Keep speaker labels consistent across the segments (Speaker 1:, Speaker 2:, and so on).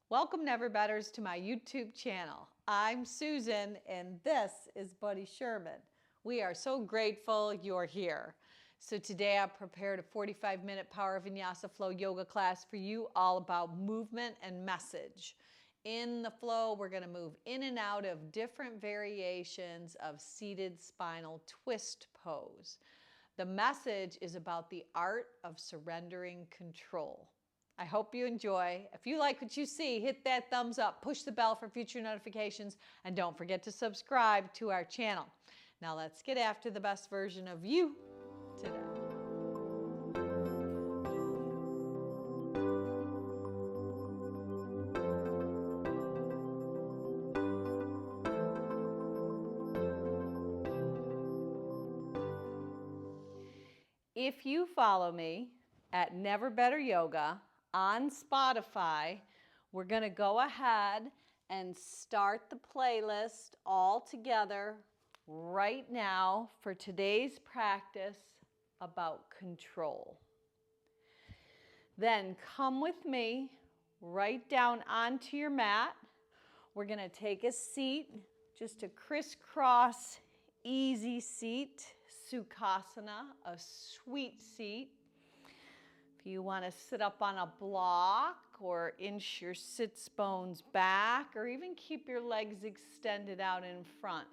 Speaker 1: Welcome, Never Betters, to my YouTube channel. I'm Susan, and this is Buddy Sherman. We are so grateful you're here. So today I prepared a 45-minute Power Vinyasa Flow yoga class for you, all about movement and message. In the flow, we're going to move in and out of different variations of seated spinal twist pose. The message is about the art of surrendering control. I hope you enjoy. If you like what you see, hit that thumbs up, push the bell for future notifications, and don't forget to subscribe to our channel. Now let's get after the best version of you today. If you follow me at Never Better Yoga on Spotify, we're going to go ahead and start the playlist all together right now for today's practice about control. Then come with me right down onto your mat. We're going to take a seat, just a crisscross easy seat, Sukhasana, a sweet seat. If you want to sit up on a block or inch your sits bones back, or even keep your legs extended out in front,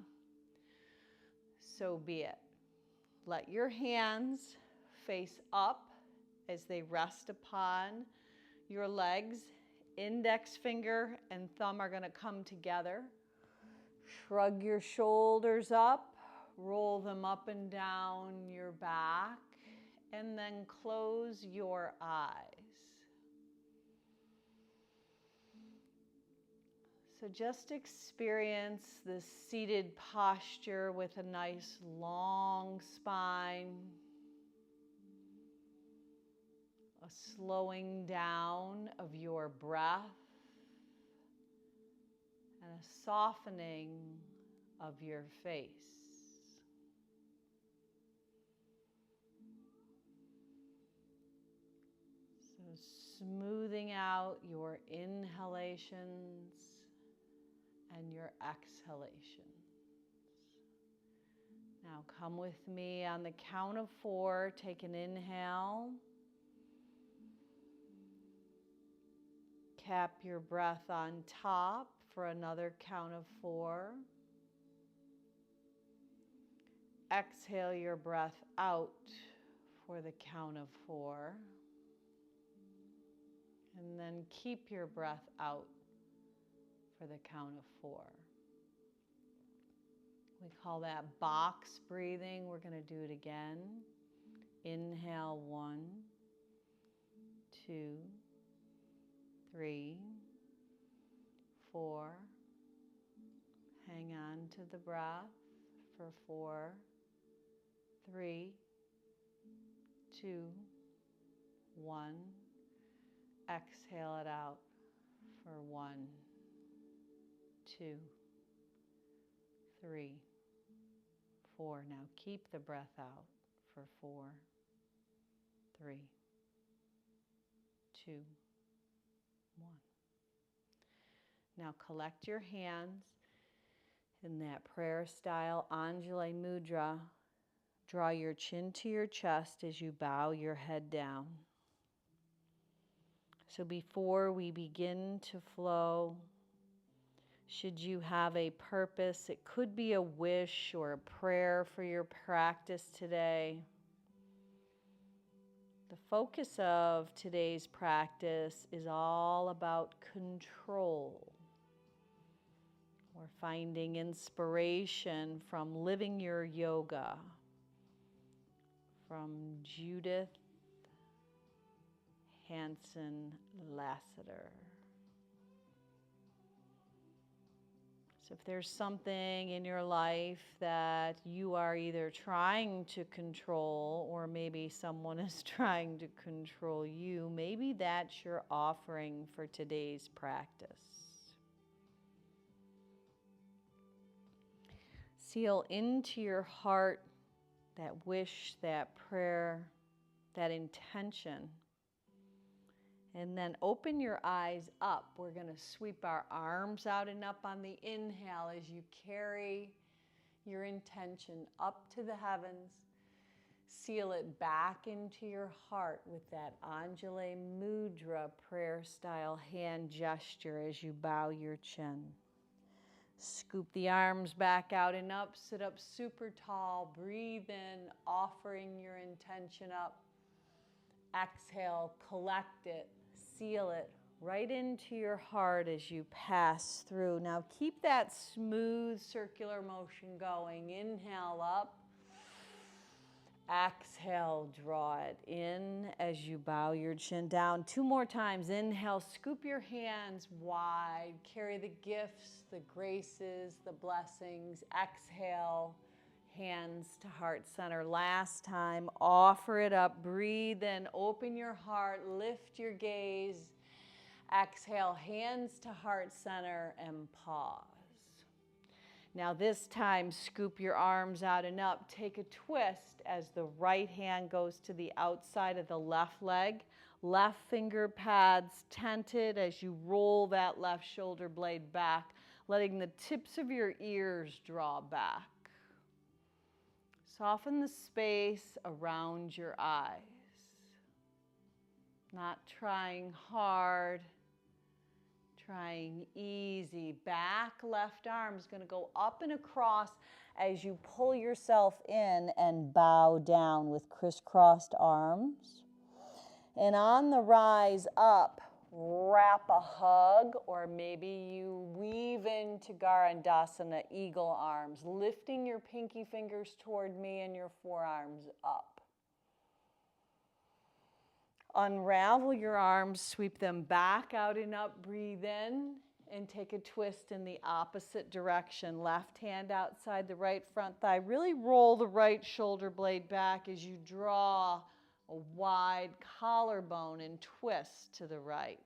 Speaker 1: so be it. Let your hands face up as they rest upon your legs. Index finger and thumb are going to come together. Shrug your shoulders up. Roll them up and down your back, and then close your eyes. So just experience this seated posture with a nice long spine, a slowing down of your breath, and a softening of your face. So smoothing out your inhalations and your exhalations. Now come with me on the count of 4. Take an inhale. Cap your breath on top for another count of 4. Exhale your breath out for the count of 4. And then keep your breath out for the count of 4. We call that box breathing. We're going to do it again. Inhale 1, 2, 3, 4. Hang on to the breath for 4, 3, 2, 1. Exhale it out for 1, 2, 3, 4. Now keep the breath out for 4, 3, 2, 1. Now collect your hands in that prayer style Anjali Mudra. Draw your chin to your chest as you bow your head down. So before we begin to flow, should you have a purpose, it could be a wish or a prayer for your practice today. The focus of today's practice is all about control. We're finding inspiration from Living Your Yoga, from Judith Hansen Lasater. So if there's something in your life that you are either trying to control, or maybe someone is trying to control you, maybe that's your offering for today's practice. Seal into your heart that wish, that prayer, that intention, And then open your eyes up. We're going to sweep our arms out and up on the inhale as you carry your intention up to the heavens. Seal it back into your heart with that Anjali Mudra prayer style hand gesture as you bow your chin. Scoop the arms back out and up. Sit up super tall. Breathe in, offering your intention up. Exhale, collect it, seal it right into your heart as you pass through. Now keep that smooth circular motion going. Inhale up. Exhale, draw it in as you bow your chin down. 2 more times. Inhale, scoop your hands wide. Carry the gifts, the graces, the blessings. Exhale, hands to heart center. Last time, offer it up. Breathe in, open your heart, lift your gaze. Exhale, hands to heart center and pause. Now this time, scoop your arms out and up. Take a twist as the right hand goes to the outside of the left leg. Left finger pads tented as you roll that left shoulder blade back, letting the tips of your ears draw back. Soften the space around your eyes. Not trying hard. Trying easy. Back left arm is going to go up and across as you pull yourself in and bow down with crisscrossed arms. And on the rise up, wrap a hug, or maybe you weave into Garandasana, eagle arms, lifting your pinky fingers toward me and your forearms up. Unravel your arms, sweep them back out and up, breathe in, and take a twist in the opposite direction. Left hand outside the right front thigh. Really roll the right shoulder blade back as you draw a wide collarbone and twist to the right.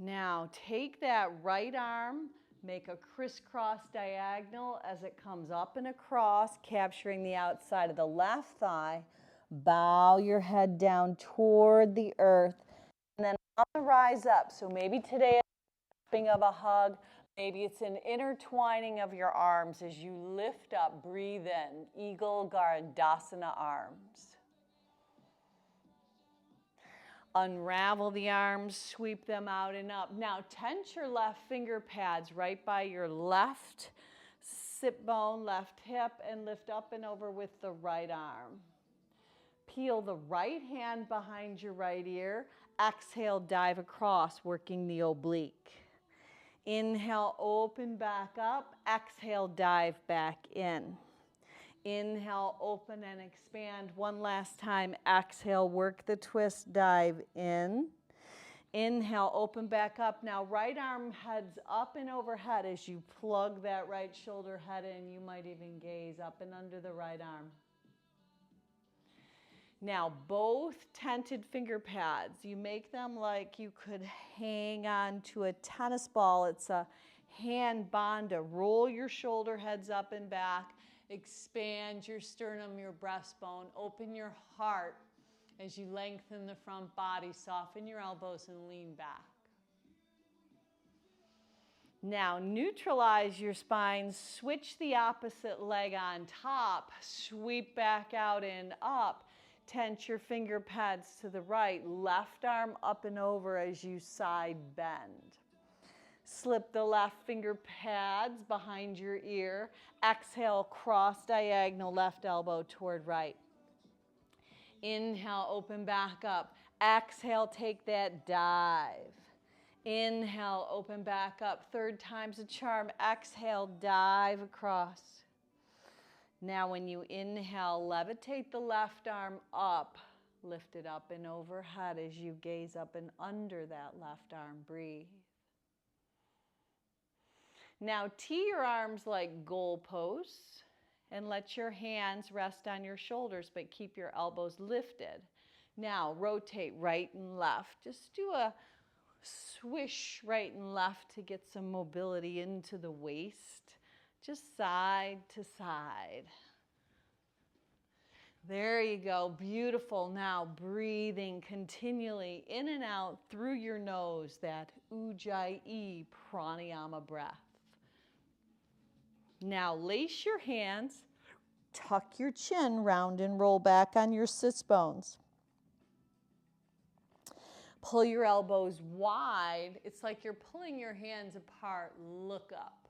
Speaker 1: Now take that right arm, make a crisscross diagonal as it comes up and across, capturing the outside of the left thigh. Bow your head down toward the earth, and then on the rise up. So maybe today it's of a hug, maybe it's an intertwining of your arms as you lift up, breathe in, Eagle Garandasana arms. Unravel the arms, sweep them out and up. Now tense your left finger pads right by your left sit bone, left hip, and lift up and over with the right arm. Peel the right hand behind your right ear. Exhale, dive across, working the oblique. Inhale, open back up. Exhale, dive back in. Inhale, open and expand. One last time. Exhale, work the twist, dive in. Inhale, open back up. Now right arm heads up and overhead as you plug that right shoulder head in. You might even gaze up and under the right arm. Now, both tented finger pads, you make them like you could hang on to a tennis ball. It's a hand bandha. Roll your shoulder heads up and back. Expand your sternum, your breastbone. Open your heart as you lengthen the front body. Soften your elbows and lean back. Now, neutralize your spine. Switch the opposite leg on top. Sweep back out and up. Tense your finger pads to the right, left arm up and over as you side bend. Slip the left finger pads behind your ear. Exhale, cross diagonal, left elbow toward right. Inhale, open back up. Exhale, take that dive. Inhale, open back up. 3rd time's a charm. Exhale, dive across. Now when you inhale, levitate the left arm up, lift it up and overhead as you gaze up and under that left arm. Breathe. Now tee your arms like goalposts and let your hands rest on your shoulders, but keep your elbows lifted. Now rotate right and left. Just do a swish right and left to get some mobility into the waist. Just side to side. There you go. Beautiful. Now breathing continually in and out through your nose, that Ujjayi pranayama breath. Now lace your hands, tuck your chin, round and roll back on your sits bones. Pull your elbows wide. It's like you're pulling your hands apart. Look up.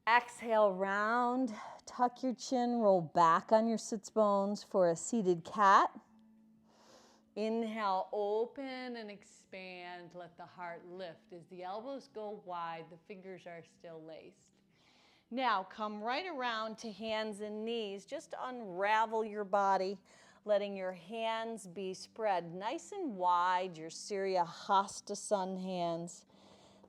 Speaker 1: Exhale, round, tuck your chin, roll back on your sits bones for a seated cat. Inhale, open and expand. Let the heart lift. As the elbows go wide, the fingers are still laced. Now, come right around to hands and knees. Just unravel your body, letting your hands be spread nice and wide, your Surya Hasta sun hands.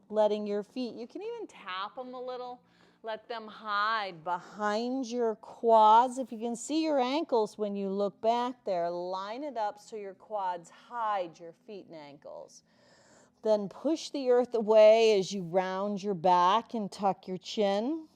Speaker 1: Letting your feet, you can even tap them a little. Let them hide behind your quads. If you can see your ankles when you look back there, line it up so your quads hide your feet and ankles. Then push the earth away as you round your back and tuck your chin.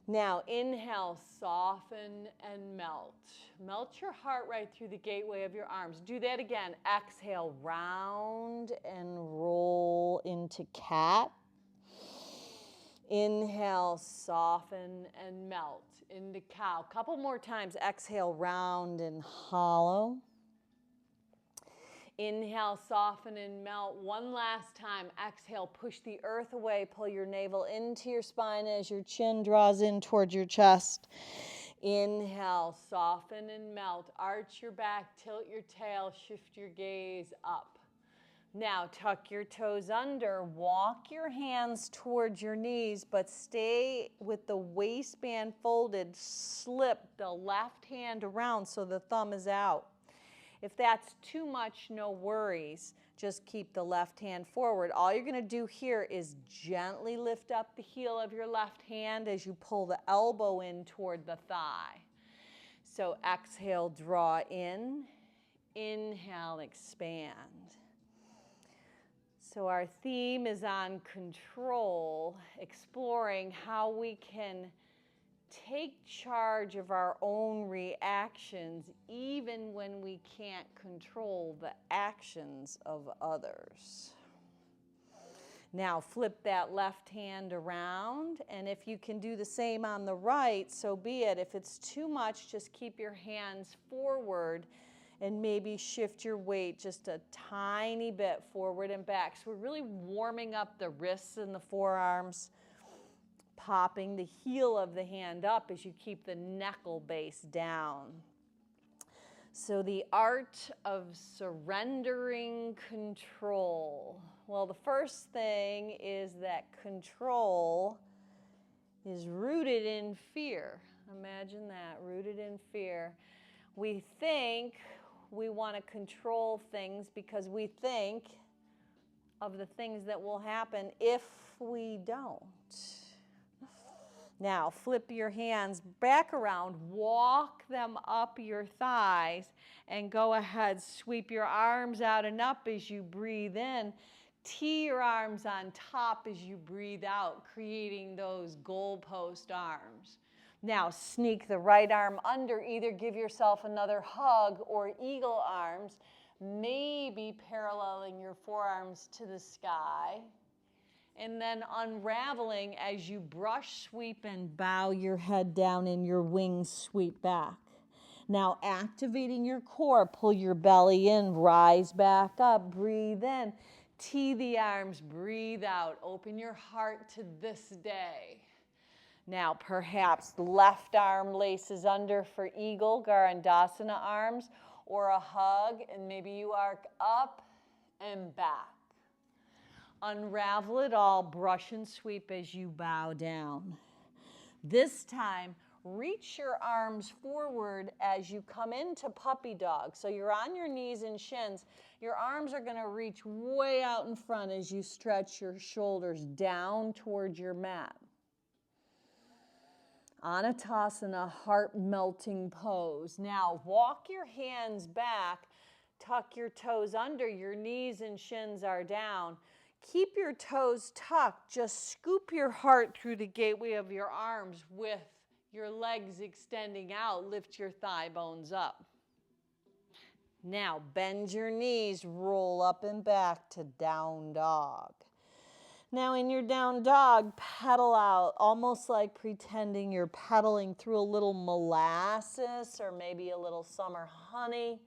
Speaker 1: Now inhale, soften and melt. Melt your heart right through the gateway of your arms. Do that again. Exhale, round and roll into cat. Inhale, soften and melt into cow. Couple more times. Exhale, round and hollow. Inhale, soften and melt. One last time. Exhale, push the earth away. Pull your navel into your spine as your chin draws in towards your chest. Inhale, soften and melt. Arch your back, tilt your tail, shift your gaze up. Now tuck your toes under, walk your hands towards your knees, but stay with the waistband folded. Slip the left hand around so the thumb is out. If that's too much, no worries. Just keep the left hand forward. All you're going to do here is gently lift up the heel of your left hand as you pull the elbow in toward the thigh. So exhale, draw in. Inhale, expand. So our theme is on control, exploring how we can take charge of our own reactions even when we can't control the actions of others. Now flip that left hand around, and if you can do the same on the right, so be it. If it's too much, just keep your hands forward and maybe shift your weight just a tiny bit forward and back. So we're really warming up the wrists and the forearms, popping the heel of the hand up as you keep the knuckle base down. So the art of surrendering control. Well, the first thing is that control is rooted in fear. Imagine that, rooted in fear. We think we want to control things because we think of the things that will happen if we don't. Now, flip your hands back around, walk them up your thighs, and go ahead, sweep your arms out and up as you breathe in. Tee your arms on top as you breathe out, creating those goalpost arms. Now, sneak the right arm under. Either give yourself another hug or eagle arms, maybe paralleling your forearms to the sky. And then unraveling as you brush, sweep, and bow your head down and your wings sweep back. Now, activating your core, pull your belly in, rise back up, breathe in. Tee the arms, breathe out. Open your heart to this day. Now, perhaps the left arm laces under for eagle, Garandasana arms, or a hug, and maybe you arc up and back. Unravel it all, brush and sweep as you bow down. This time, reach your arms forward as you come into puppy dog. So you're on your knees and shins. Your arms are going to reach way out in front as you stretch your shoulders down towards your mat. Anatasana, heart-melting pose. Now, walk your hands back, tuck your toes under, your knees and shins are down. Keep your toes tucked, just scoop your heart through the gateway of your arms with Your legs extending out, lift your thigh bones up. Now bend your knees, roll up and back to down dog. Now in your down dog, pedal out, almost like pretending you're pedaling through a little molasses or maybe a little summer honey.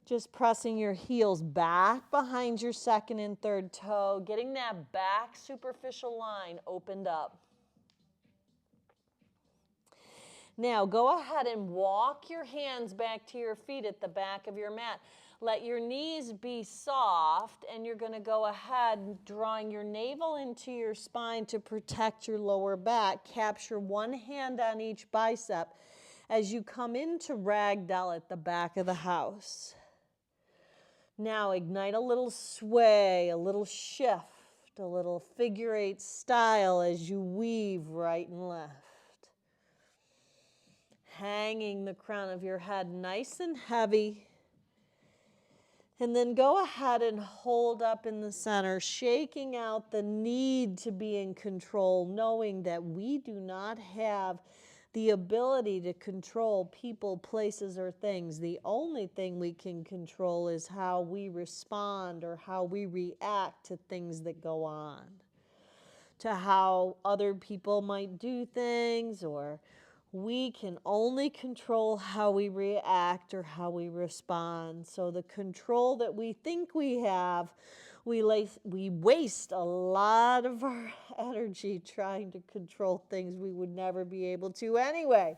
Speaker 1: Just pressing your heels back behind your second and third toe, getting that back superficial line opened up. Now go ahead and walk your hands back to your feet at the back of your mat. Let your knees be soft, and you're going to go ahead drawing your navel into your spine to protect your lower back. Capture one hand on each bicep as you come into ragdoll at the back of the house. Now ignite a little sway, a little shift, a little figure eight style as you weave right and left. Hanging the crown of your head nice and heavy. And then go ahead and hold up in the center, shaking out the need to be in control, knowing that we do not have the ability to control people, places, or things. The only thing we can control is how we respond or how we react to things that go on, to how other people might do things, or we can only control how we react or how we respond. So the control that we think we have, we waste a lot of our energy trying to control things we would never be able to anyway.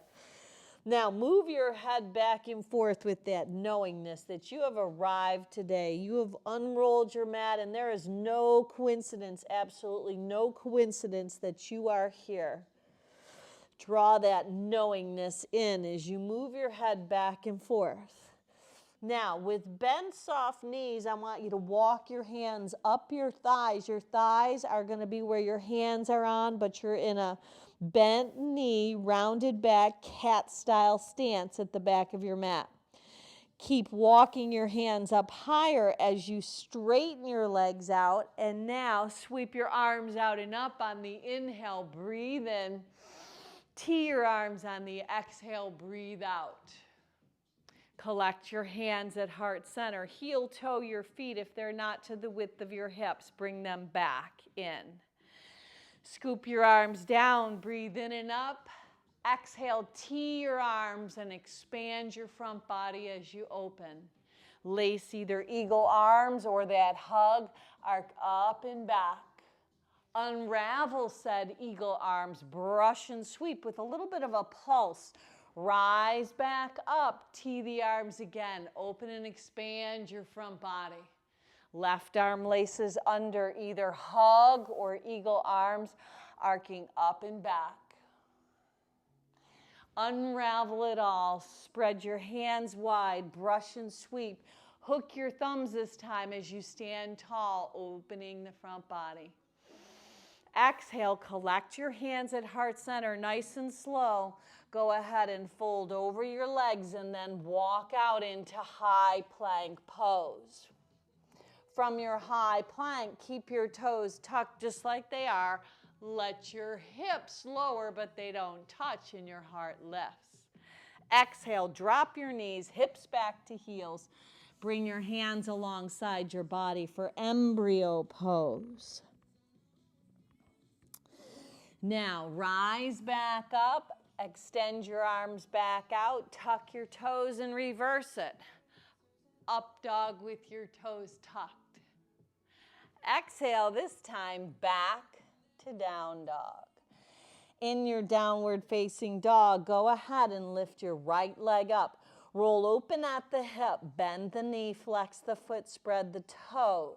Speaker 1: Now move your head back and forth with that knowingness that you have arrived today. You have unrolled your mat, and there is no coincidence, absolutely no coincidence that you are here. Draw that knowingness in as you move your head back and forth. Now, with bent, soft knees, I want you to walk your hands up your thighs. Your thighs are going to be where your hands are on, but you're in a bent knee, rounded back, cat-style stance at the back of your mat. Keep walking your hands up higher as you straighten your legs out. And now sweep your arms out and up on the inhale. Breathe in. Tee your arms on the exhale, breathe out. Collect your hands at heart center. Heel toe your feet if they're not to the width of your hips. Bring them back in. Scoop your arms down, breathe in and up. Exhale, tee your arms and expand your front body as you open. Lace either eagle arms or that hug, arc up and back. Unravel said eagle arms, brush and sweep with a little bit of a pulse. Rise back up, tee the arms again. Open and expand your front body. Left arm laces under either hug or eagle arms, arcing up and back. Unravel it all. Spread your hands wide, brush and sweep. Hook your thumbs this time as you stand tall, opening the front body. Exhale, collect your hands at heart center, nice and slow. Go ahead and fold over your legs and then walk out into high plank pose. From your high plank, keep your toes tucked just like they are. Let your hips lower, but they don't touch, and your heart lifts. Exhale, drop your knees, hips back to heels. Bring your hands alongside your body for embryo pose. Now, rise back up, extend your arms back out, tuck your toes and reverse it. Up dog with your toes tucked. Exhale, this time back to down dog. In your downward facing dog, go ahead and lift your right leg up. Roll open at the hip, bend the knee, flex the foot, spread the toes.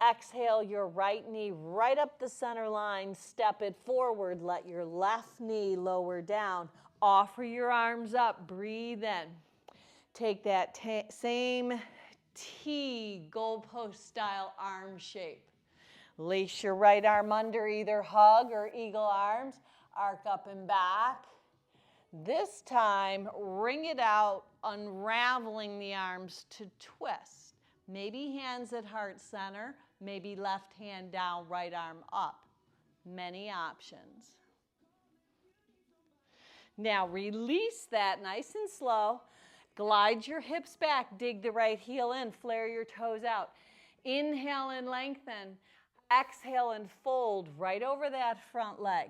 Speaker 1: Exhale your right knee right up the center line, step it forward, let your left knee lower down. Offer your arms up, breathe in. Take that same T goalpost style arm shape. Lace your right arm under either hug or eagle arms, arc up and back. This time, wring it out, unraveling the arms to twist. Maybe hands at heart center, maybe left hand down, right arm up. Many options. Now release that nice and slow. Glide your hips back, dig the right heel in, flare your toes out. Inhale and lengthen. Exhale and fold right over that front leg.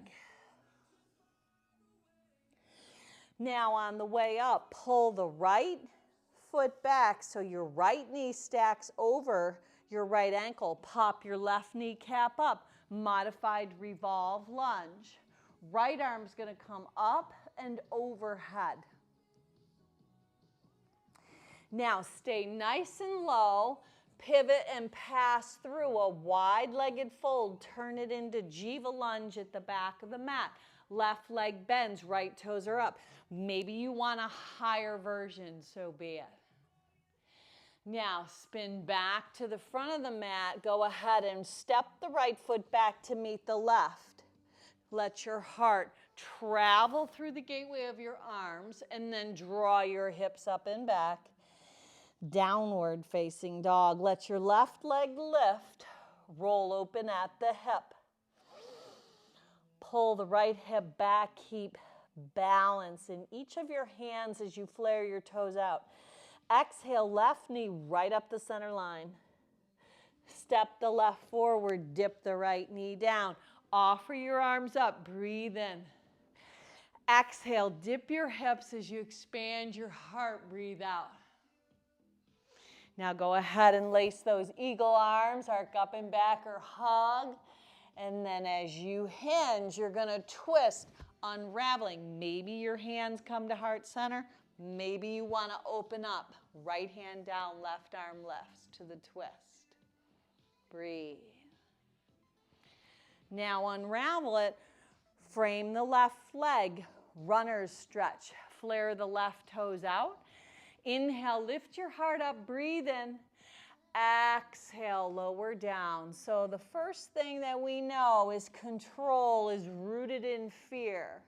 Speaker 1: Now on the way up, pull the right foot back so your right knee stacks over your right ankle. Pop your left kneecap up. Modified revolve lunge. Right arm's going to come up and overhead. Now stay nice and low. Pivot and pass through a wide-legged fold. Turn it into Jiva lunge at the back of the mat. Left leg bends, right toes are up. Maybe you want a higher version, so be it. Now spin back to the front of the mat. Go ahead and step the right foot back to meet the left. Let your heart travel through the gateway of your arms and then draw your hips up and back. Downward facing dog. Let your left leg lift. Roll open at the hip. Pull the right hip back. Keep balance in each of your hands as you flare your toes out. Exhale, left knee right up the center line. Step the left forward. Dip the right knee down. Offer your arms up. Breathe in. Exhale, dip your hips as you expand your heart. Breathe out. Now go ahead and lace those eagle arms, arc up and back or hug. And then as you hinge, you're going to twist, unraveling. Maybe your hands come to heart center. Maybe you want to open up. Right hand down, left arm lifts to the twist. Breathe. Now unravel it. Frame the left leg. Runner's stretch. Flare the left toes out. Inhale, lift your heart up, breathe in. Exhale, lower down. So the first thing that we know is control is rooted in fear.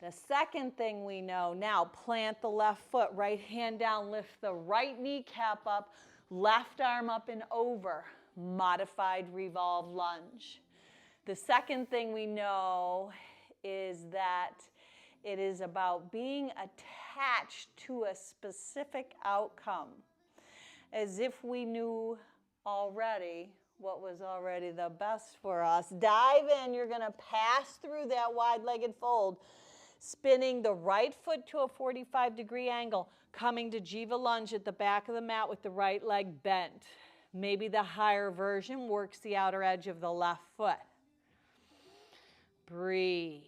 Speaker 1: The second thing we know, now plant the left foot, right hand down, lift the right kneecap up, left arm up and over. Modified revolve lunge. The second thing we know is that it is about being attached to a specific outcome, as if we knew already what was already the best for us. Dive in. You're going to pass through that wide-legged fold, spinning the right foot to a 45-degree angle, coming to Jiva lunge at the back of the mat with the right leg bent. Maybe the higher version works the outer edge of the left foot. Breathe.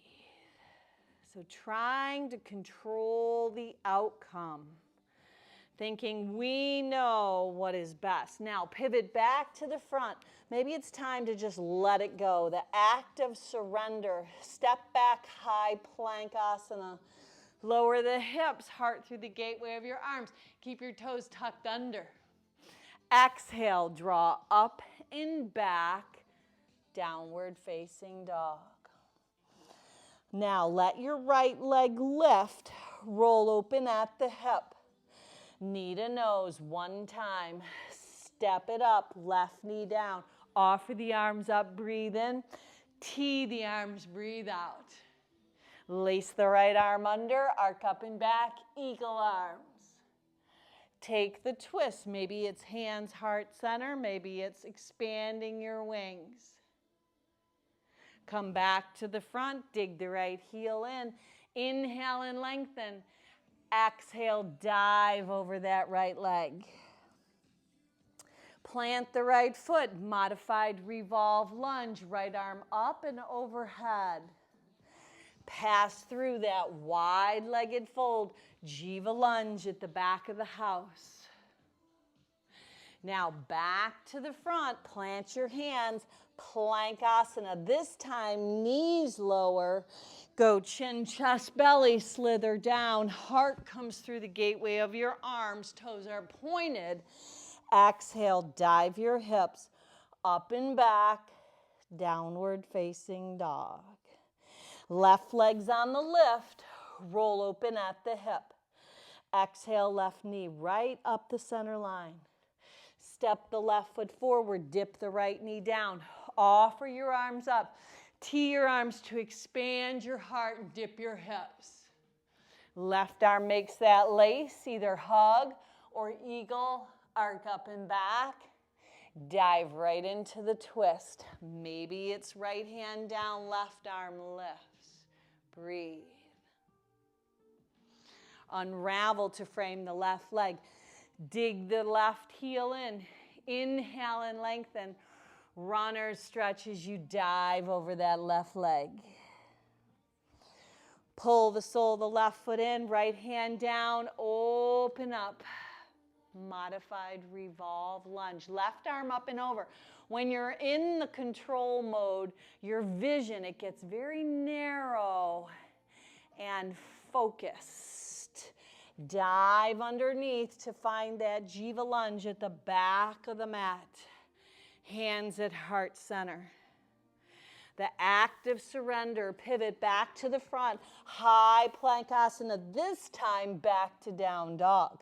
Speaker 1: So trying to control the outcome, thinking we know what is best. Now pivot back to the front. Maybe it's time to just let it go. The act of surrender. Step back, high plank asana. Lower the hips, heart through the gateway of your arms. Keep your toes tucked under. Exhale, draw up and back, downward facing dog. Now let your right leg lift, roll open at the hip. Knee to nose one time. Step it up, left knee down. Offer the arms up, breathe in. Tee the arms, breathe out. Lace the right arm under, arc up and back, eagle arms. Take the twist. Maybe it's hands, heart center. Maybe it's expanding your wings. Come back to the front, dig the right heel in. Inhale and lengthen. Exhale, dive over that right leg. Plant the right foot, modified revolve lunge, right arm up and overhead. Pass through that wide-legged fold, Jiva lunge at the back of the house. Now back to the front, plant your hands, plank asana. This time, knees lower. Go chin, chest, belly, slither down. Heart comes through the gateway of your arms. Toes are pointed. Exhale, dive your hips up and back, downward facing dog. Left leg's on the lift. Roll open at the hip. Exhale, left knee right up the center line. Step the left foot forward, dip the right knee down. Offer your arms up. Tee your arms to expand your heart and dip your hips. Left arm makes that lace, either hug or eagle, arc up and back. Dive right into the twist. Maybe it's right hand down, left arm lifts. Breathe. Unravel to frame the left leg. Dig the left heel in. Inhale and lengthen. Runner's stretch as you dive over that left leg. Pull the sole of the left foot in, right hand down, open up. Modified revolve lunge. Left arm up and over. When you're in the control mode, your vision, it gets very narrow and focused. Dive underneath to find that Jiva lunge at the back of the mat. Hands at heart center. The active surrender, pivot back to the front. High plank asana, this time back to down dog.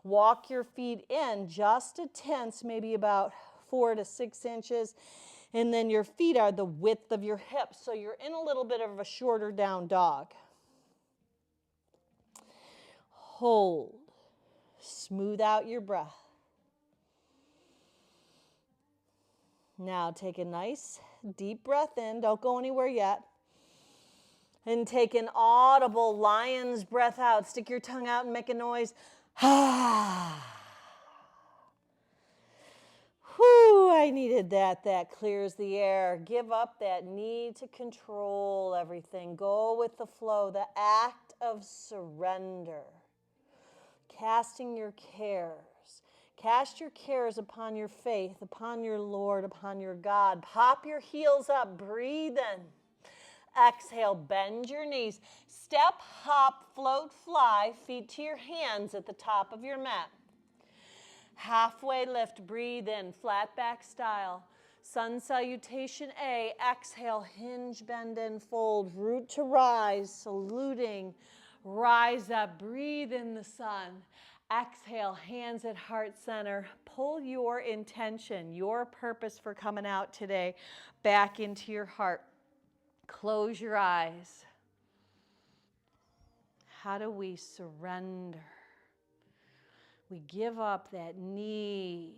Speaker 1: Walk your feet in just a tense, maybe about 4 to 6 inches. And then your feet are the width of your hips. So you're in a little bit of a shorter down dog. Hold. Smooth out your breath. Now take a nice deep breath in. Don't go anywhere yet. And take an audible lion's breath out. Stick your tongue out and make a noise. Ah. Whew, I needed that. That clears the air. Give up that need to control everything. Go with the flow, the act of surrender. Casting your cares. Cast your cares upon your faith, upon your Lord, upon your God. Pop your heels up. Breathe in. Exhale, bend your knees. Step, hop, float, fly. Feet to your hands at the top of your mat. Halfway lift, breathe in, flat back style. Sun salutation A. Exhale, hinge, bend, and fold. Root to rise, saluting. Rise up, breathe in the sun. Exhale, hands at heart center. Pull your intention, your purpose for coming out today back into your heart. Close your eyes. How do we surrender? We give up that need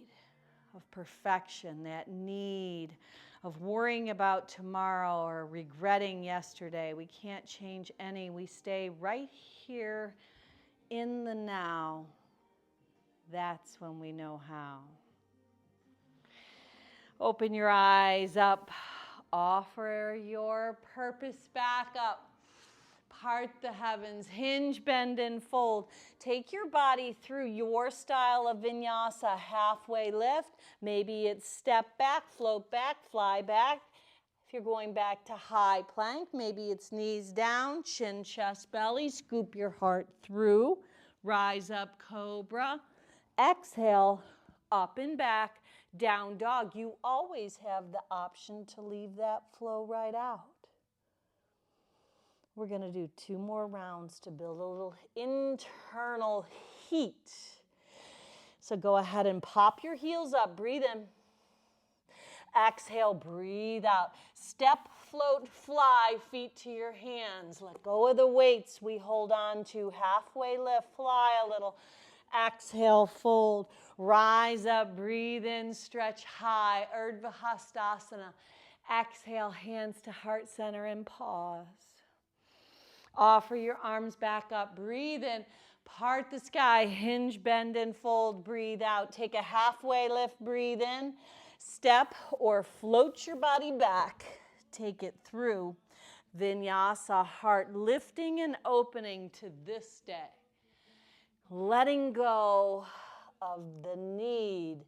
Speaker 1: of perfection, that need of worrying about tomorrow or regretting yesterday. We can't change any. We stay right here in the now. That's when we know how. Open your eyes up. Offer your purpose back up. Part the heavens, hinge, bend, and fold. Take your body through your style of vinyasa. Halfway lift. Maybe it's step back, float back, fly back. If you're going back to high plank, maybe it's knees down, chin, chest, belly. Scoop your heart through. Rise up, cobra. Exhale, up and back, down dog. You always have the option to leave that flow right out. We're going to do 2 more rounds to build a little internal heat. So go ahead and pop your heels up. Breathe in. Exhale, breathe out. Step, float, fly, feet to your hands. Let go of the weights we hold on to. Halfway lift, fly a little. Exhale, fold. Rise up, breathe in, stretch high. Urdhva Hastasana. Exhale, hands to heart center and pause. Offer your arms back up. Breathe in. Part the sky. Hinge, bend, and fold. Breathe out. Take a halfway lift. Breathe in. Step or float your body back. Take it through. Vinyasa, heart lifting and opening to this day. Letting go of the need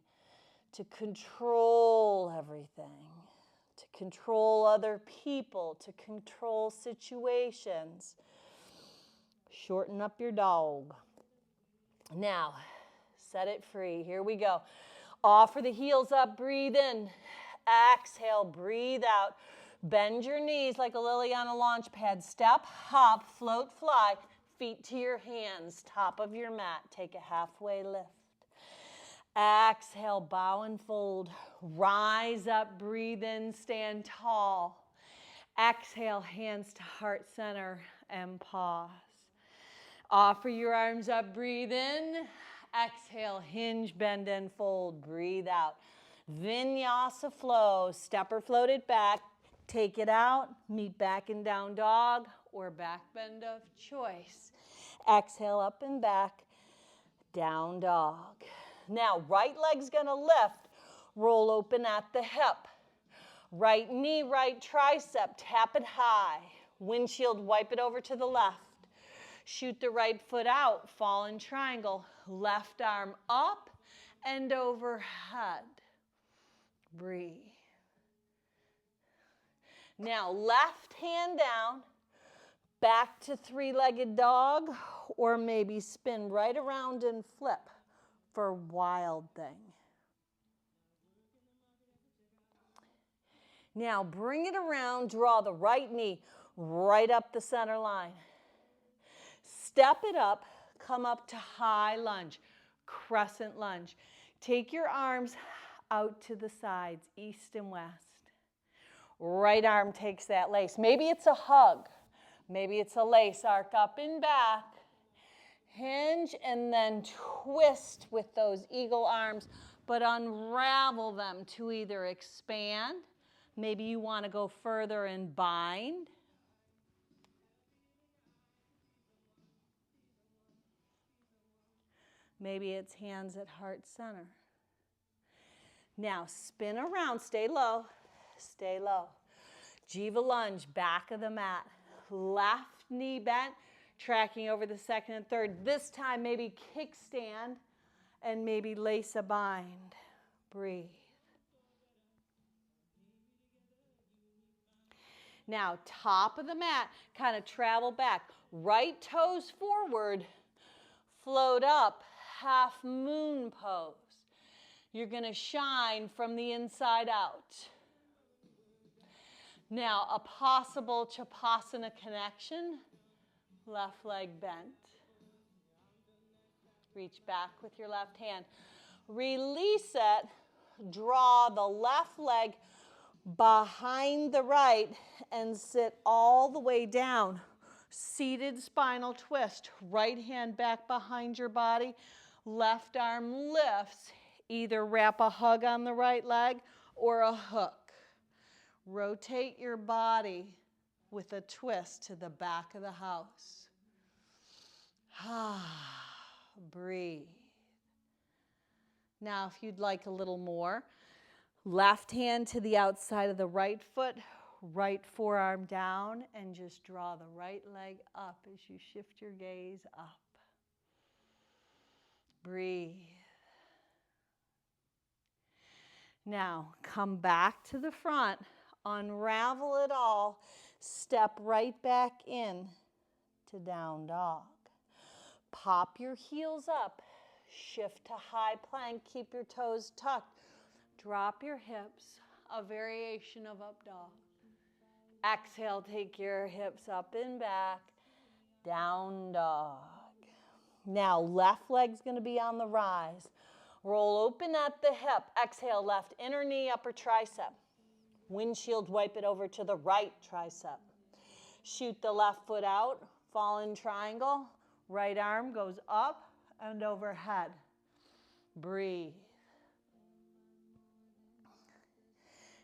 Speaker 1: to control everything, to control other people, to control situations. Shorten up your dog. Now, set it free. Here we go. Offer the heels up, breathe in. Exhale, breathe out. Bend your knees like a lily on a launch pad. Step, hop, float, fly. Feet to your hands, top of your mat. Take a halfway lift. Exhale, bow and fold. Rise up, breathe in, stand tall. Exhale, hands to heart center and pause. Offer your arms up, breathe in. Exhale, hinge, bend, and fold. Breathe out. Vinyasa flow. Step or float it back. Take it out. Meet back in down dog or back bend of choice. Exhale, up and back. Down dog. Now, right leg's going to lift. Roll open at the hip. Right knee, right tricep. Tap it high. Windshield, wipe it over to the left. Shoot the right foot out, fall in triangle. Left arm up and overhead. Breathe. Now left hand down, back to three-legged dog, or maybe spin right around and flip for wild thing. Now bring it around, draw the right knee right up the center line. Step it up, come up to high lunge, crescent lunge. Take your arms out to the sides, east and west. Right arm takes that lace. Maybe it's a hug. Maybe it's a lace. Arc up and back. Hinge and then twist with those eagle arms, but unravel them to either expand. Maybe you want to go further and bind. Maybe it's hands at heart center. Now spin around, stay low, stay low. Jiva lunge, back of the mat. Left knee bent, tracking over the second and third. This time maybe kickstand and maybe lace a bind. Breathe. Now top of the mat, kind of travel back. Right toes forward, float up. Half moon pose. You're going to shine from the inside out. Now, a possible Chapasana connection. Left leg bent. Reach back with your left hand. Release it. Draw the left leg behind the right and sit all the way down. Seated spinal twist. Right hand back behind your body. Left arm lifts, either wrap a hug on the right leg or a hook. Rotate your body with a twist to the back of the house. Breathe. Now, if you'd like a little more, left hand to the outside of the right foot, right forearm down, and just draw the right leg up as you shift your gaze up. Breathe. Now, come back to the front, unravel it all, step right back in to down dog. Pop your heels up, shift to high plank, keep your toes tucked, drop your hips, a variation of up dog. Exhale, take your hips up and back, down dog. Now, left leg's going to be on the rise. Roll open at the hip. Exhale, left inner knee, upper tricep. Windshield, wipe it over to the right tricep. Shoot the left foot out, fall in triangle. Right arm goes up and overhead. Breathe.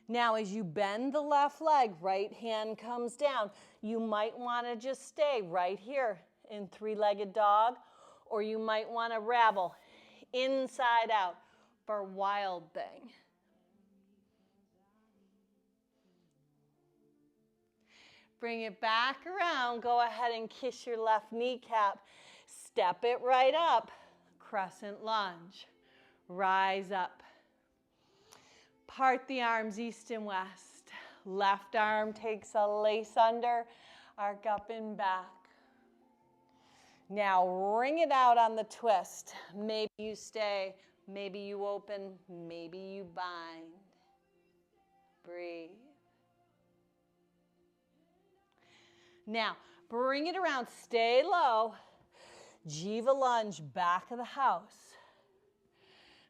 Speaker 1: Now, as you bend the left leg, right hand comes down. You might want to just stay right here in three-legged dog, or you might want to ravel inside out for wild thing. Bring it back around. Go ahead and kiss your left kneecap. Step it right up. Crescent lunge. Rise up. Part the arms east and west. Left arm takes a lace under. Arc up and back. Now ring it out on the twist. Maybe you stay, maybe you open, maybe you bind. Breathe. Now bring it around, stay low. Jiva lunge, back of the house.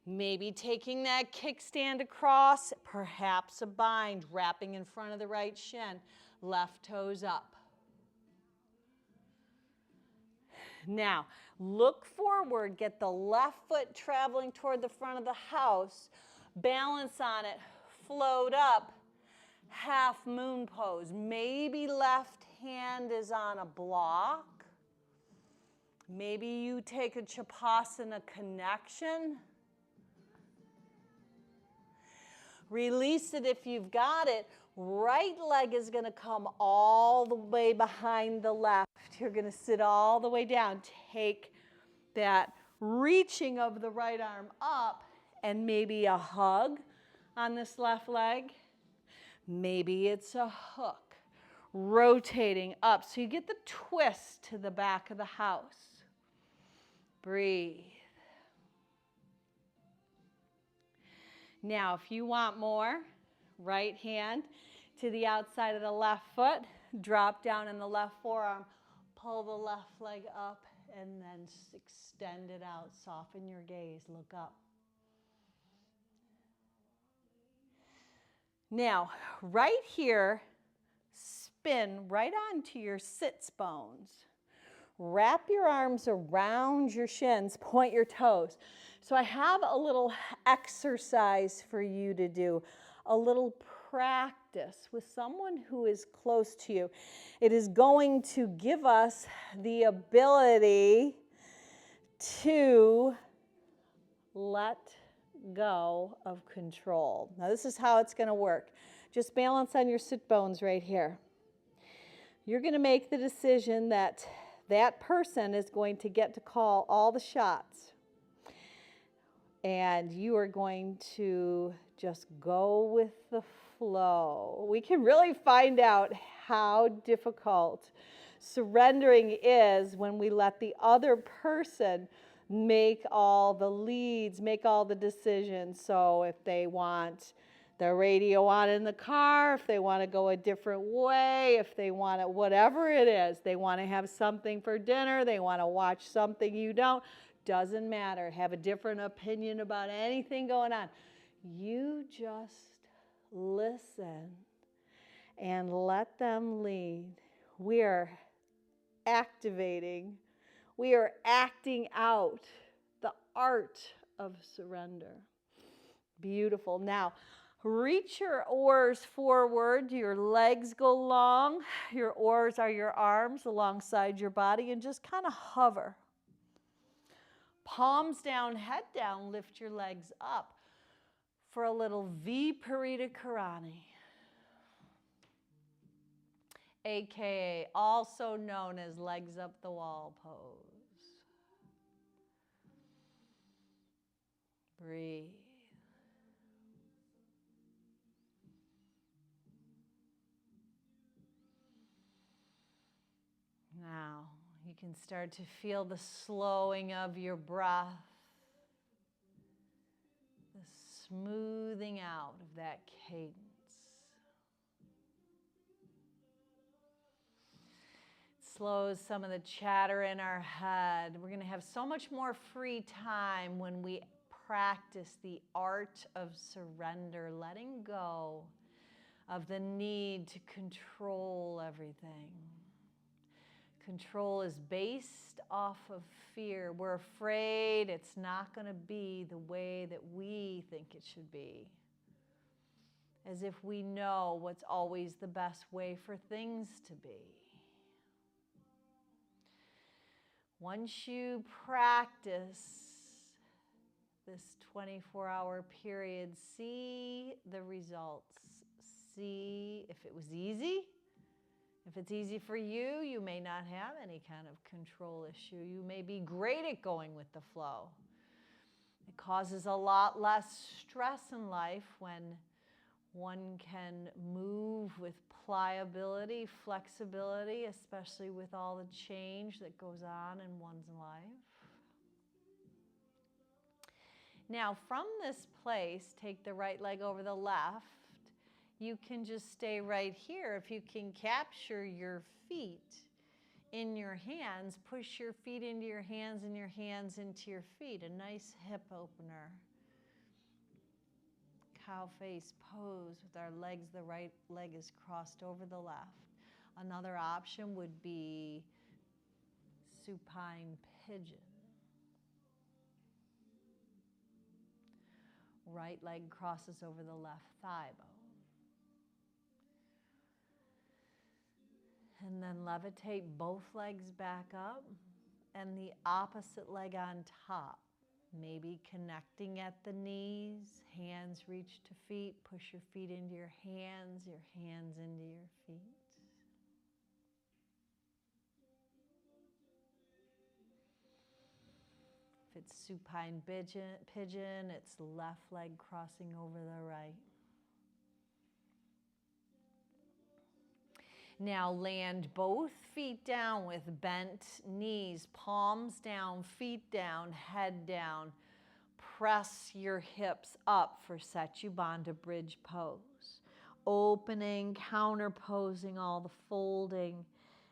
Speaker 1: Maybe taking that kickstand across, perhaps a bind, wrapping in front of the right shin. Left toes up. Now, look forward, get the left foot traveling toward the front of the house, balance on it, float up, half moon pose. Maybe left hand is on a block. Maybe you take a Chapasana connection. Release it if you've got it. Right leg is going to come all the way behind the left. You're going to sit all the way down. Take that reaching of the right arm up and maybe a hug on this left leg. Maybe it's a hook, rotating up. So you get the twist to the back of the house. Breathe. Now, if you want more, right hand to the outside of the left foot, drop down in the left forearm, pull the left leg up, and then extend it out. Soften your gaze, look up. Now, right here, spin right onto your sits bones. Wrap your arms around your shins, point your toes. So I have a little exercise for you to do, a little practice with someone who is close to you. It is going to give us the ability to let go of control. Now this is how it's going to work. Just balance on your sit bones right here. You're going to make the decision that that person is going to get to call all the shots. And you are going to just go with the flow. We can really find out how difficult surrendering is when we let the other person make all the leads, make all the decisions. So if they want the radio on in the car, if they want to go a different way, if they want to, whatever it is, they want to have something for dinner, they want to watch something you don't, doesn't matter. Have a different opinion about anything going on. You just listen and let them lead. We are activating, we are acting out the art of surrender. Beautiful. Now, reach your oars forward. Your legs go long. Your oars are your arms alongside your body, and just kind of hover. Palms down, head down, lift your legs up for a little Viparita Karani, aka also known as legs up the wall pose. Breathe. Now, you can start to feel the slowing of your breath, the smoothing out of that cadence. It slows some of the chatter in our head. We're going to have so much more free time when we practice the art of surrender, letting go of the need to control everything. Control is based off of fear. We're afraid it's not going to be the way that we think it should be. As if we know what's always the best way for things to be. Once you practice this 24-hour period, see the results. See if it was easy. If it's easy for you, you may not have any kind of control issue. You may be great at going with the flow. It causes a lot less stress in life when one can move with pliability, flexibility, especially with all the change that goes on in one's life. Now, from this place, take the right leg over the left. You can just stay right here. If you can capture your feet in your hands, push your feet into your hands and your hands into your feet. A nice hip opener. Cow face pose with our legs. The right leg is crossed over the left. Another option would be supine pigeon. Right leg crosses over the left thigh bone. And then levitate both legs back up and the opposite leg on top. Maybe connecting at the knees, hands reach to feet, push your feet into your hands into your feet. If it's supine pigeon, it's left leg crossing over the right. Now land both feet down with bent knees, palms down, feet down, head down. Press your hips up for Setu Bridge pose. Opening, counterposing all the folding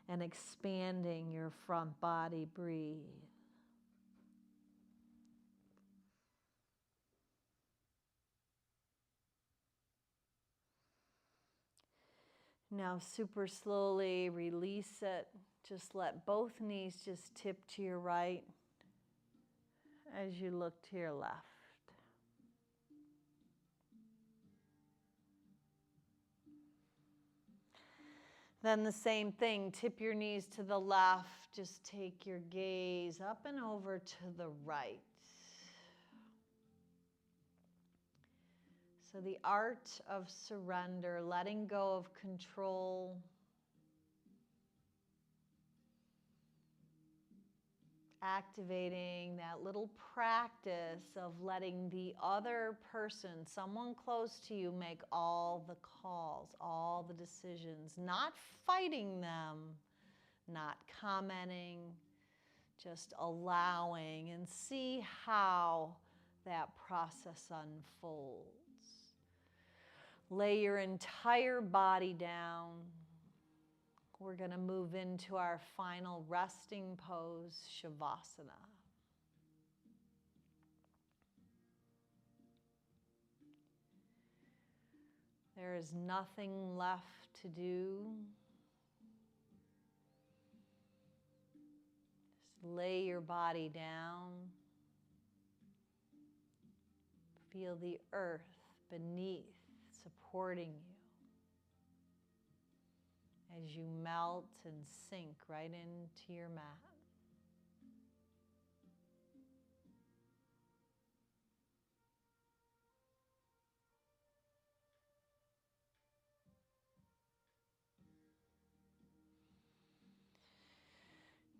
Speaker 1: and expanding your front body. Breathe. Now super slowly release it. Just let both knees just tip to your right as you look to your left. Then the same thing, tip your knees to the left, just take your gaze up and over to the right. So the art of surrender, letting go of control, activating that little practice of letting the other person, someone close to you, make all the calls, all the decisions, not fighting them, not commenting, just allowing, and see how that process unfolds. Lay your entire body down. We're going to move into our final resting pose, Shavasana. There is nothing left to do. Just lay your body down. Feel the earth beneath supporting you as you melt and sink right into your mat.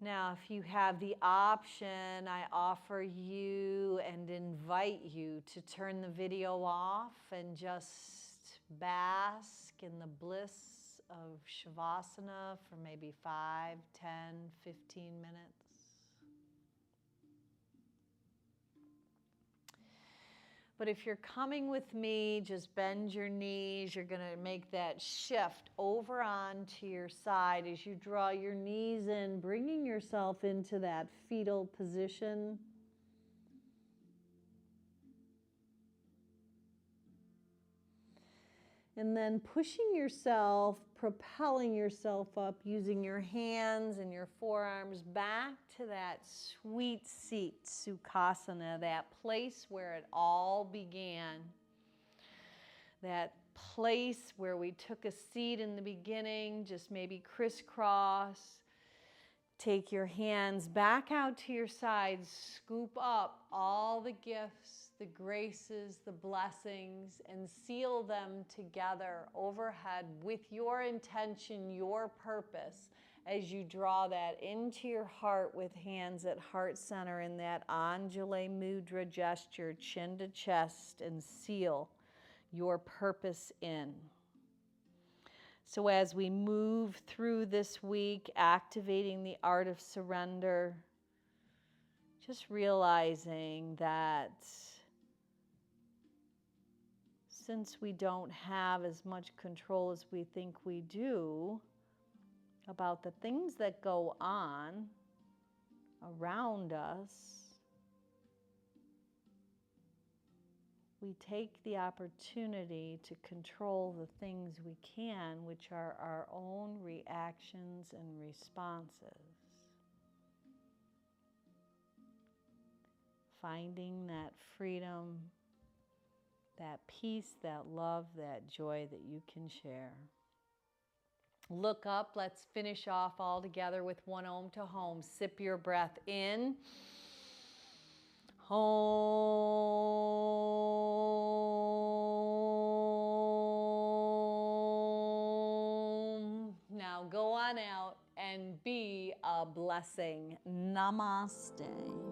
Speaker 1: Now, if you have the option, I offer you and invite you to turn the video off and just bask in the bliss of Shavasana for maybe 5, 10, 15 minutes. But if you're coming with me, just bend your knees. You're going to make that shift over onto your side as you draw your knees in, bringing yourself into that fetal position. And then pushing yourself, propelling yourself up, using your hands and your forearms back to that sweet seat, Sukhasana, that place where it all began. That place where we took a seat in the beginning, just maybe crisscross. Take your hands back out to your sides, scoop up all the gifts, the graces, the blessings, and seal them together overhead with your intention, your purpose, as you draw that into your heart with hands at heart center in that Anjali Mudra gesture, chin to chest, and seal your purpose in. So as we move through this week, activating the art of surrender, just realizing that since we don't have as much control as we think we do about the things that go on around us, we take the opportunity to control the things we can, which are our own reactions and responses. finding that freedom, that peace, that love, that joy that you can share. Look up. Let's finish off all together with one Om to home. Sip your breath in. Om. Now go on out and be a blessing. Namaste.